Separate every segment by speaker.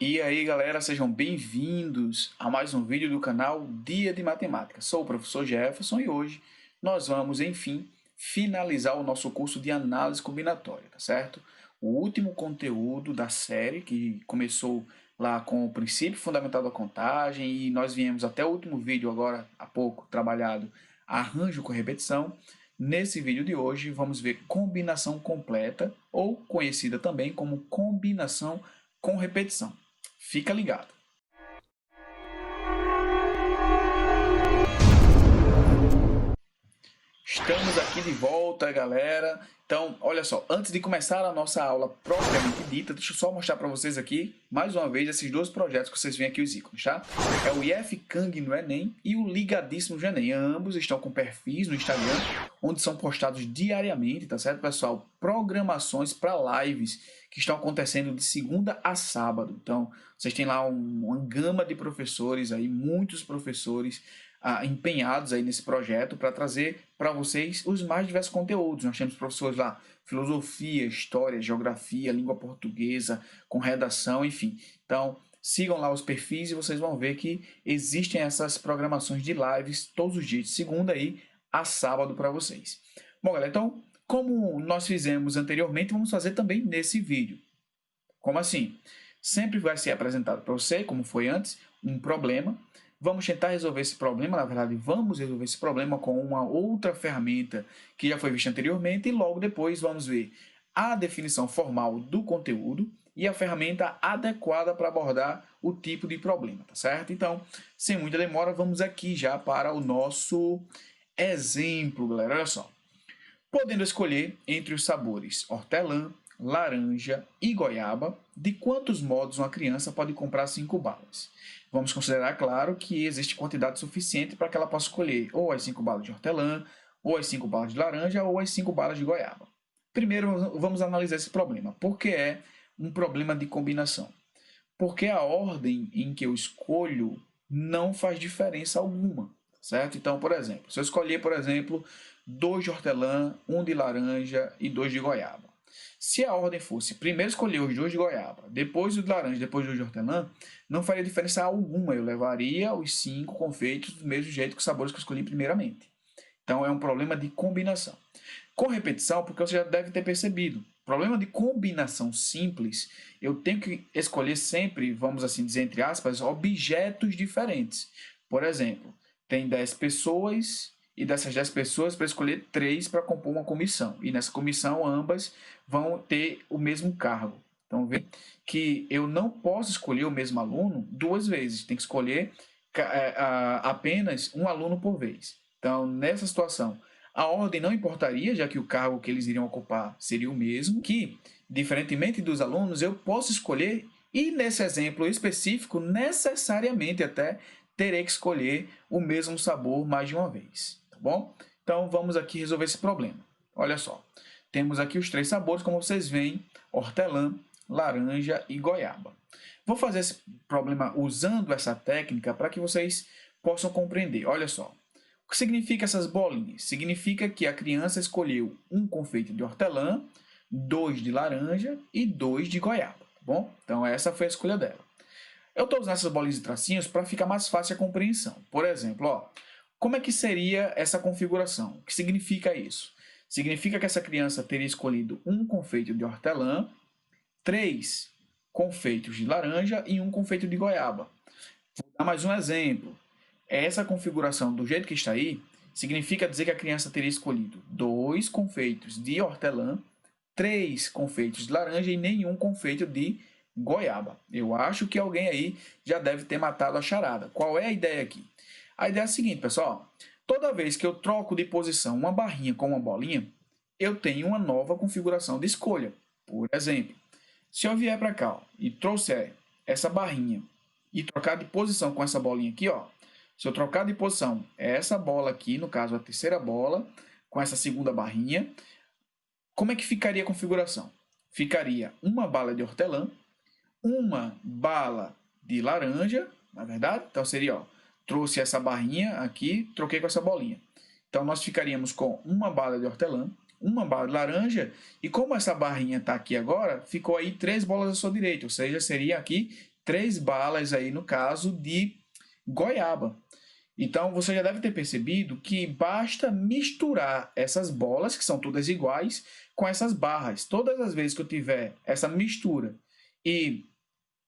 Speaker 1: E aí galera, sejam bem-vindos a mais um vídeo do canal Dia de Matemática. Sou o professor Jefferson e hoje nós vamos, enfim, finalizar o nosso curso de análise combinatória, tá certo? O último conteúdo da série que começou lá com o princípio fundamental da contagem e nós viemos até o último vídeo agora há pouco trabalhado arranjo com repetição. Nesse vídeo de hoje vamos ver combinação completa ou conhecida também como combinação com repetição. Fica ligado. Estamos aqui de volta, galera. Então, olha só, antes de começar a nossa aula propriamente dita, deixa eu só mostrar para vocês aqui, mais uma vez, esses dois projetos que vocês veem aqui, os ícones, tá? É o IF Kang no Enem e o Ligadíssimo no Enem. Ambos estão com perfis no Instagram, onde são postados diariamente, tá certo, pessoal? Programações para lives que estão acontecendo de segunda a sábado. Então, vocês têm lá uma gama de professores aí, muitos professores empenhados aí nesse projeto para trazer para vocês os mais diversos conteúdos. Nós temos professores lá, filosofia, história, geografia, língua portuguesa, com redação, enfim. Então, sigam lá os perfis e vocês vão ver que existem essas programações de lives todos os dias, de segunda aí a sábado para vocês. Bom, galera, então, como nós fizemos anteriormente, vamos fazer também nesse vídeo. Como assim? Sempre vai ser apresentado para você, como foi antes, um problema. Vamos tentar resolver esse problema, na verdade, vamos resolver esse problema com uma outra ferramenta que já foi vista anteriormente e logo depois vamos ver a definição formal do conteúdo e a ferramenta adequada para abordar o tipo de problema, tá certo? Então, sem muita demora, vamos aqui já para o nosso exemplo, galera. Olha só. Podendo escolher entre os sabores hortelã, laranja e goiaba, de quantos modos uma criança pode comprar 5 balas? Vamos considerar, claro, que existe quantidade suficiente para que ela possa escolher ou as 5 balas de hortelã, ou as 5 balas de laranja, ou as 5 balas de goiaba. Primeiro, vamos analisar esse problema. Por que é um problema de combinação? Porque a ordem em que eu escolho não faz diferença alguma, certo? Então, por exemplo, se eu escolher, por exemplo, 2 de hortelã, 1 de laranja e 2 de goiaba. Se a ordem fosse primeiro escolher os 2 de goiaba, depois o de laranja, depois o de hortelã, não faria diferença alguma. Eu levaria os 5 confeitos do mesmo jeito que os sabores que eu escolhi primeiramente. Então é um problema de combinação. Com repetição, porque você já deve ter percebido, problema de combinação simples, eu tenho que escolher sempre, vamos assim dizer entre aspas, objetos diferentes. Por exemplo, tem 10 pessoas e dessas 10 pessoas para escolher 3 para compor uma comissão. E nessa comissão ambas vão ter o mesmo cargo. Então, vê que eu não posso escolher o mesmo aluno 2 vezes. Tem que escolher apenas um aluno por vez. Então, nessa situação, a ordem não importaria, já que o cargo que eles iriam ocupar seria o mesmo, que, diferentemente dos alunos, eu posso escolher, e nesse exemplo específico, necessariamente até terei que escolher o mesmo sabor mais de uma vez, tá bom? Então, vamos aqui resolver esse problema. Olha só, temos aqui os 3 sabores, como vocês veem, hortelã, laranja e goiaba. Vou fazer esse problema usando essa técnica para que vocês possam compreender. Olha só, o que significa essas bolinhas? Significa que a criança escolheu um confeito de hortelã, 2 de laranja e 2 de goiaba, tá bom? Então, essa foi a escolha dela. Eu estou usando essas bolinhas de tracinhos para ficar mais fácil a compreensão. Por exemplo, ó, como é que seria essa configuração? O que significa isso? Significa que essa criança teria escolhido um confeito de hortelã, 3 confeitos de laranja e um confeito de goiaba. Vou dar mais um exemplo. Essa configuração do jeito que está aí, significa dizer que a criança teria escolhido 2 confeitos de hortelã, 3 confeitos de laranja e nenhum confeito de goiaba. Eu acho que alguém aí já deve ter matado a charada. Qual é a ideia aqui? A ideia é a seguinte, pessoal. Toda vez que eu troco de posição uma barrinha com uma bolinha, eu tenho uma nova configuração de escolha. Por exemplo, se eu vier para cá e trouxer essa barrinha e trocar de posição com essa bolinha aqui, ó, se eu trocar de posição essa bola aqui, no caso a terceira bola, com essa segunda barrinha, como é que ficaria a configuração? Ficaria uma bala de hortelã, uma bala de laranja, na verdade, então seria, ó, trouxe essa barrinha aqui, troquei com essa bolinha. Então, nós ficaríamos com uma bala de hortelã, uma bala de laranja, e como essa barrinha está aqui agora, ficou aí 3 bolas à sua direita, ou seja, seria aqui 3 balas aí, no caso, de goiaba. Então, você já deve ter percebido que basta misturar essas bolas, que são todas iguais, com essas barras. Todas as vezes que eu tiver essa mistura e,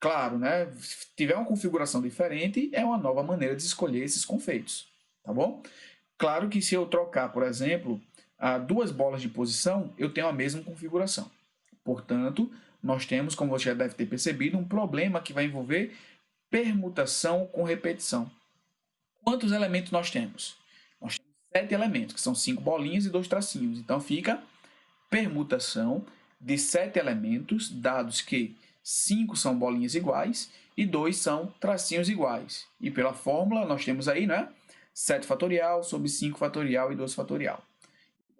Speaker 1: claro, né, tiver uma configuração diferente, é uma nova maneira de escolher esses confeitos, tá bom? Claro que se eu trocar, por exemplo, duas bolas de posição, eu tenho a mesma configuração. Portanto, nós temos, como você já deve ter percebido, um problema que vai envolver permutação com repetição. Quantos elementos nós temos? Nós temos 7 elementos, que são 5 bolinhas e 2 tracinhos. Então, fica permutação de 7 elementos, dados que 5 são bolinhas iguais e 2 são tracinhos iguais. E pela fórmula, nós temos aí, né? 7 fatorial sobre 5 fatorial e 2 fatorial.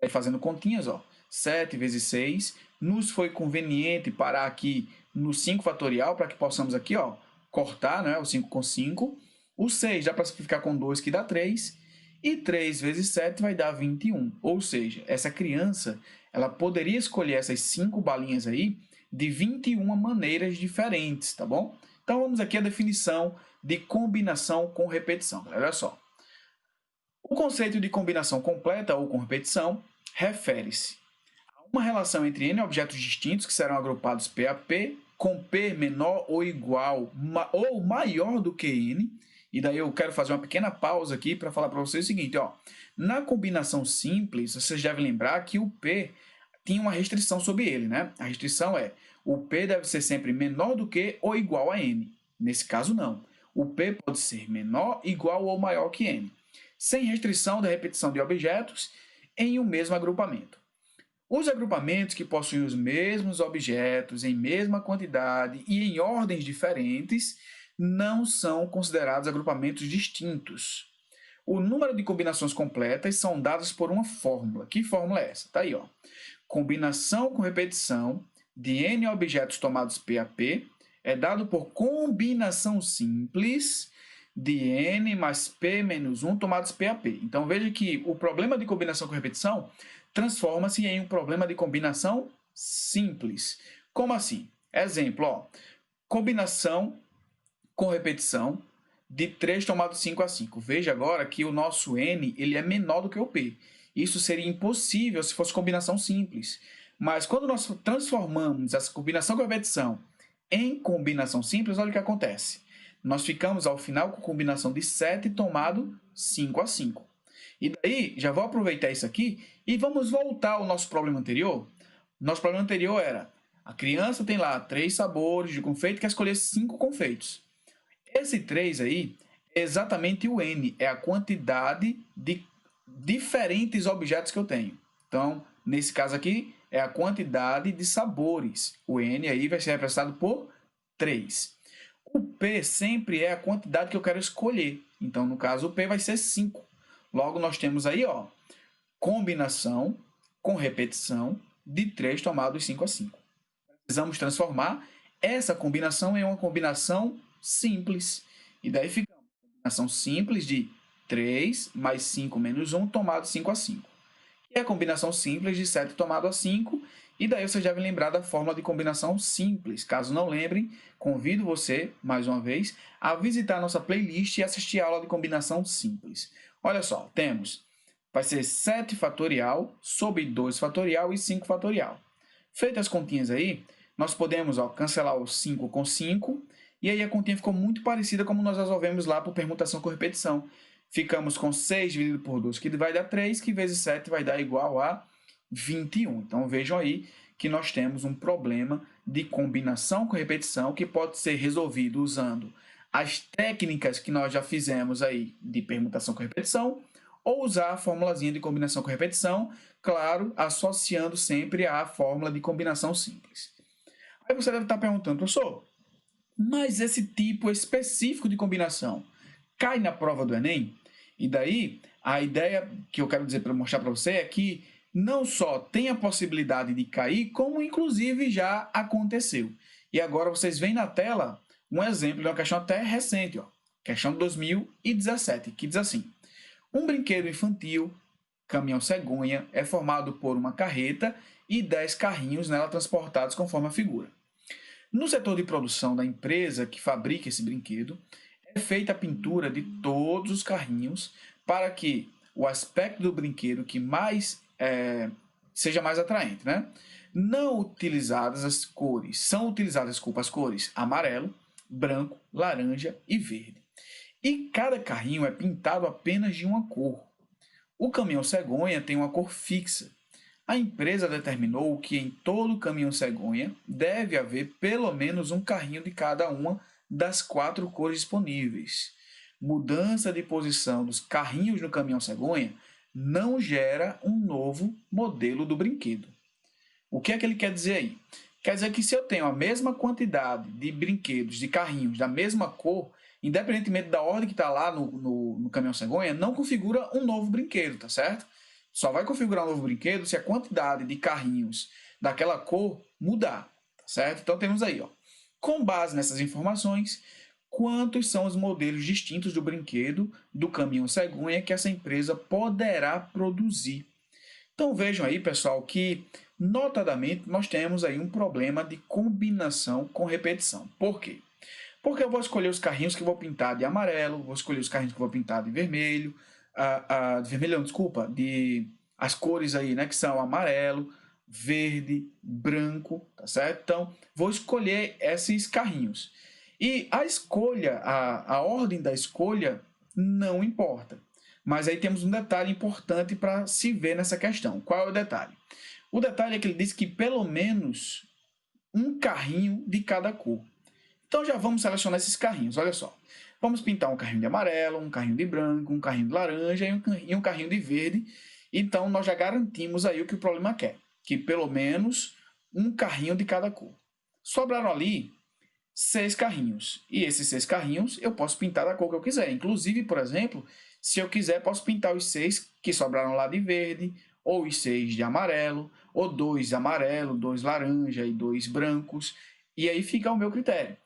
Speaker 1: Aí, fazendo continhas, ó, 7 vezes 6. Nos foi conveniente parar aqui no 5 fatorial, para que possamos aqui, ó, cortar, né, o 5 com 5. O 6 dá para simplificar com 2, que dá 3. E 3 vezes 7 vai dar 21. Ou seja, essa criança ela poderia escolher essas 5 balinhas aí de 21 maneiras diferentes, tá bom? Então, vamos aqui à definição de combinação com repetição. Olha só. O conceito de combinação completa ou com repetição refere-se a uma relação entre n objetos distintos que serão agrupados P a P, com P menor ou igual ou maior do que n. E daí eu quero fazer uma pequena pausa aqui para falar para vocês o seguinte, ó. Na combinação simples, vocês devem lembrar que o P tinha uma restrição sobre ele, né? A restrição é o P deve ser sempre menor do que ou igual a n. Nesse caso, não. O P pode ser menor, igual ou maior que n, sem restrição da repetição de objetos em um mesmo agrupamento. Os agrupamentos que possuem os mesmos objetos em mesma quantidade e em ordens diferentes não são considerados agrupamentos distintos. O número de combinações completas são dados por uma fórmula. Que fórmula é essa? Está aí, ó. Combinação com repetição de n objetos tomados P a P é dado por combinação simples de n mais p menos 1 tomados P a P. Então, veja que o problema de combinação com repetição transforma-se em um problema de combinação simples. Como assim? Exemplo, ó, combinação com repetição de 3 tomado 5 a 5. Veja agora que o nosso n ele é menor do que o p. Isso seria impossível se fosse combinação simples. Mas quando nós transformamos essa combinação com repetição em combinação simples, olha o que acontece. Nós ficamos ao final com combinação de 7 tomado 5 a 5. E daí, já vou aproveitar isso aqui e vamos voltar ao nosso problema anterior. Nosso problema anterior era, a criança tem lá 3 sabores de confeito, quer escolher 5 confeitos. Esse 3 aí é exatamente o n, é a quantidade de diferentes objetos que eu tenho. Então, nesse caso aqui, é a quantidade de sabores. O n aí vai ser representado por 3. O p sempre é a quantidade que eu quero escolher. Então, no caso, o p vai ser 5. Logo, nós temos aí, ó, combinação com repetição de 3 tomados 5 a 5. Precisamos transformar essa combinação em uma combinação simples. E daí fica uma combinação simples de 3 mais 5 menos 1 tomado 5 a 5. E a combinação simples de 7 tomado a 5. E daí vocês devem lembrar da fórmula de combinação simples. Caso não lembrem, convido você, mais uma vez, a visitar a nossa playlist e assistir a aula de combinação simples. Olha só, temos, vai ser 7 fatorial sobre 2 fatorial e 5 fatorial. Feitas as continhas aí, nós podemos, ó, cancelar o 5 com 5, e aí a continha ficou muito parecida como nós resolvemos lá por permutação com repetição. Ficamos com 6 dividido por 2, que vai dar 3, que vezes 7 vai dar igual a 21. Então, vejam aí que nós temos um problema de combinação com repetição que pode ser resolvido usando as técnicas que nós já fizemos aí de permutação com repetição, ou usar a formulazinha de combinação com repetição, claro, associando sempre à fórmula de combinação simples. Aí você deve estar perguntando, professor, mas esse tipo específico de combinação cai na prova do Enem? E daí, a ideia que eu quero dizer para mostrar para você é que não só tem a possibilidade de cair, como inclusive já aconteceu. E agora vocês veem na tela um exemplo de uma questão até recente, ó, questão de 2017, que diz assim: um brinquedo infantil, caminhão cegonha, é formado por uma carreta e 10 carrinhos nela transportados conforme a figura. No setor de produção da empresa que fabrica esse brinquedo, é feita a pintura de todos os carrinhos para que o aspecto do brinquedo que mais seja mais atraente, né? Não utilizadas as cores, são utilizadas, desculpa, as cores amarelo, branco, laranja e verde. E cada carrinho é pintado apenas de uma cor. O caminhão cegonha tem uma cor fixa. A empresa determinou que em todo caminhão cegonha deve haver pelo menos um carrinho de cada uma das 4 cores disponíveis. Mudança de posição dos carrinhos no caminhão cegonha não gera um novo modelo do brinquedo. O que é que ele quer dizer aí? Quer dizer que se eu tenho a mesma quantidade de brinquedos, de carrinhos da mesma cor, independentemente da ordem que está lá no caminhão cegonha, não configura um novo brinquedo, tá certo? Só vai configurar um novo brinquedo se a quantidade de carrinhos daquela cor mudar, tá certo? Então temos aí, ó, com base nessas informações, quantos são os modelos distintos do brinquedo do caminhão cegonha que essa empresa poderá produzir. Então vejam aí, pessoal, que notadamente nós temos aí um problema de combinação com repetição. Por quê? Porque eu vou escolher os carrinhos que eu vou pintar de amarelo, vou escolher os carrinhos que eu vou pintar de vermelho, de vermelho, não, desculpa, de as cores aí, né, que são amarelo, verde, branco, tá certo? Então, vou escolher esses carrinhos. E a escolha, a ordem da escolha não importa. Mas aí temos um detalhe importante para se ver nessa questão. Qual é o detalhe? O detalhe é que ele diz que pelo menos um carrinho de cada cor. Então já vamos selecionar esses carrinhos, olha só. Vamos pintar um carrinho de amarelo, um carrinho de branco, um carrinho de laranja e um carrinho de verde. Então nós já garantimos aí o que o problema quer, que pelo menos um carrinho de cada cor. Sobraram ali 6 carrinhos. E esses 6 carrinhos eu posso pintar da cor que eu quiser. Inclusive, por exemplo, se eu quiser, posso pintar os 6 que sobraram lá de verde, ou os 6 de amarelo, ou 2 de amarelo, 2 laranja e 2 brancos. E aí fica o meu critério.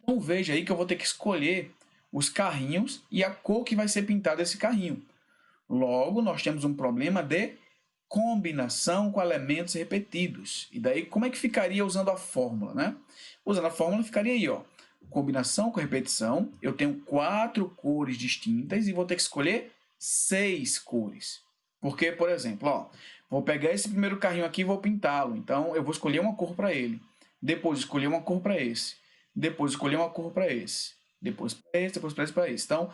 Speaker 1: Então veja aí que eu vou ter que escolher os carrinhos e a cor que vai ser pintada esse carrinho. Logo, nós temos um problema de combinação com elementos repetidos. E daí, como é que ficaria usando a fórmula, né? Usando a fórmula, ficaria aí, ó. Combinação com repetição, eu tenho 4 cores distintas e vou ter que escolher 6 cores. Porque, por exemplo, ó, vou pegar esse primeiro carrinho aqui e vou pintá-lo. Então, eu vou escolher uma cor para ele. Depois, escolher uma cor para esse. Depois, escolher uma cor para esse. Depois para esse, depois para esse, para esse. Então,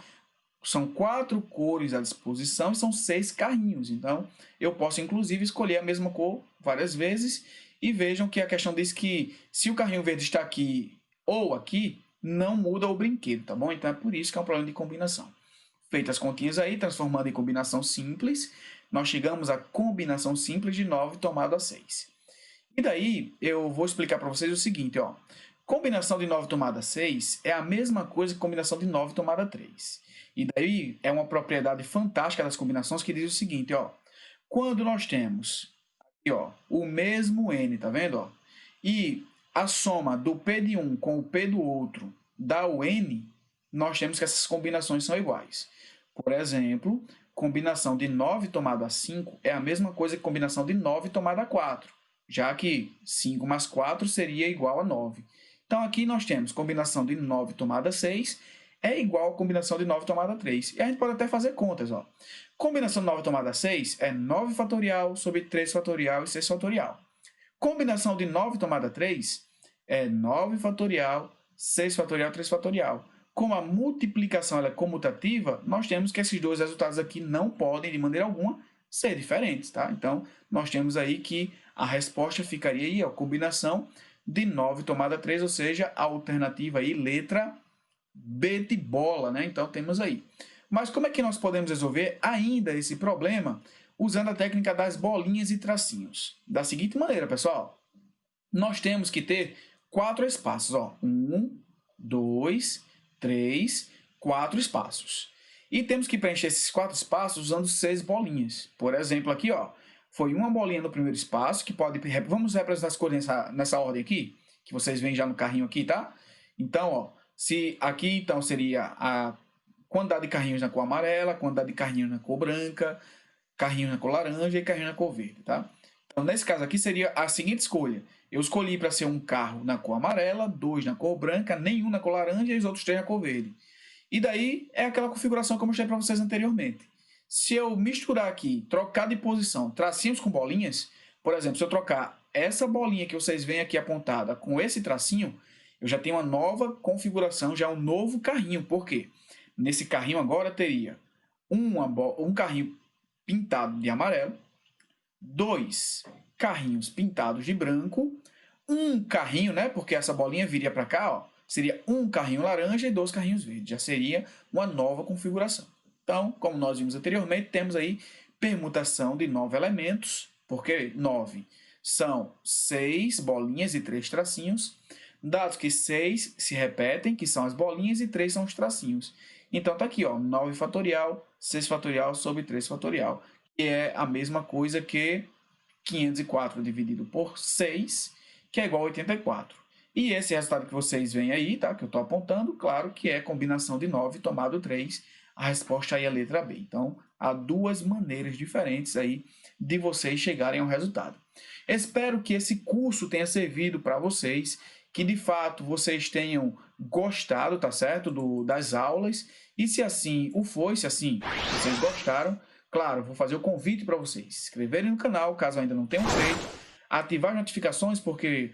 Speaker 1: são 4 cores à disposição e são 6 carrinhos. Então, eu posso, inclusive, escolher a mesma cor várias vezes. E vejam que a questão diz que se o carrinho verde está aqui ou aqui, não muda o brinquedo, tá bom? Então, é por isso que é um problema de combinação. Feitas as continhas aí, transformando em combinação simples, nós chegamos à combinação simples de 9 tomado a 6. E daí, eu vou explicar para vocês o seguinte, ó. Combinação de 9 tomada a 6 é a mesma coisa que combinação de 9 tomada a 3. E daí é uma propriedade fantástica das combinações que diz o seguinte, ó. Quando nós temos aqui, ó, o mesmo n, tá vendo? Ó, e a soma do p de um com o p do outro dá o n, nós temos que essas combinações são iguais. Por exemplo, combinação de 9 tomado a 5 é a mesma coisa que combinação de 9 tomado a 4, já que 5 mais 4 seria igual a 9. Então, aqui nós temos combinação de 9 tomada a 6 é igual a combinação de 9 tomada a 3. E a gente pode até fazer contas, ó. Combinação de 9 tomada a 6 é 9 fatorial sobre 3 fatorial e 6 fatorial. Combinação de 9 tomada a 3 é 9 fatorial, 6 fatorial, 3 fatorial. Como a multiplicação ela é comutativa, nós temos que esses dois resultados aqui não podem, de maneira alguma, ser diferentes, tá? Então, nós temos aí que a resposta ficaria aí, ó, combinação de 9 tomada a 3, ou seja, a alternativa aí, letra B de bola, né? Então, temos aí. Mas como é que nós podemos resolver ainda esse problema usando a técnica das bolinhas e tracinhos? Da seguinte maneira, pessoal. Nós temos que ter 4 espaços, ó. 1, 2, 3, 4 espaços. E temos que preencher esses 4 espaços usando 6 bolinhas. Por exemplo, aqui, ó, foi uma bolinha no primeiro espaço, que pode... Vamos representar as cores nessa ordem aqui, que vocês veem já no carrinho aqui, tá? Então, ó, se aqui, então, seria a quantidade de carrinhos na cor amarela, quantidade de carrinhos na cor branca, carrinhos na cor laranja e carrinhos na cor verde, tá? Então, nesse caso aqui, seria a seguinte escolha. Eu escolhi para ser um carro na cor amarela, 2 na cor branca, nenhum na cor laranja e os outros 3 na cor verde. E daí é aquela configuração que eu mostrei para vocês anteriormente. Se eu misturar aqui, trocar de posição, tracinhos com bolinhas, por exemplo, se eu trocar essa bolinha que vocês veem aqui apontada com esse tracinho, eu já tenho uma nova configuração, já um novo carrinho. Por quê? Nesse carrinho agora teria um carrinho pintado de amarelo, 2 carrinhos pintados de branco, um carrinho, né? Porque essa bolinha viria para cá, ó, seria um carrinho laranja e 2 carrinhos verdes. Já seria uma nova configuração. Então, como nós vimos anteriormente, temos aí permutação de 9 elementos, porque 9 são 6 bolinhas e 3 tracinhos, dados que 6 se repetem, que são as bolinhas, e 3 são os tracinhos. Então, está aqui, ó, 9 fatorial, 6 fatorial sobre 3 fatorial, que é a mesma coisa que 504 dividido por 6, que é igual a 84. E esse resultado que vocês veem aí, tá, que eu estou apontando, claro que é combinação de 9 tomado 3, a resposta aí é a letra B. Então, há 2 maneiras diferentes aí de vocês chegarem ao resultado. Espero que esse curso tenha servido para vocês, que de fato vocês tenham gostado, tá certo, das aulas. E se assim o foi, se assim vocês gostaram, claro, vou fazer o convite para vocês se inscreverem no canal, caso ainda não tenham feito, ativar as notificações, porque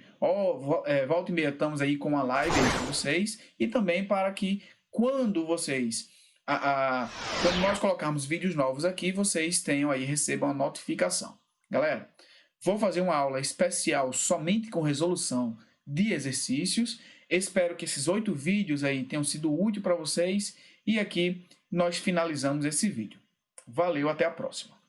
Speaker 1: volta e meia estamos aí com uma live aí para vocês, e também para que quando vocês, quando nós colocarmos vídeos novos aqui, vocês tenham aí, recebam a notificação. Galera, vou fazer uma aula especial somente com resolução de exercícios. Espero que esses 8 vídeos aí tenham sido úteis para vocês, e aqui nós finalizamos esse vídeo. Valeu, até a próxima.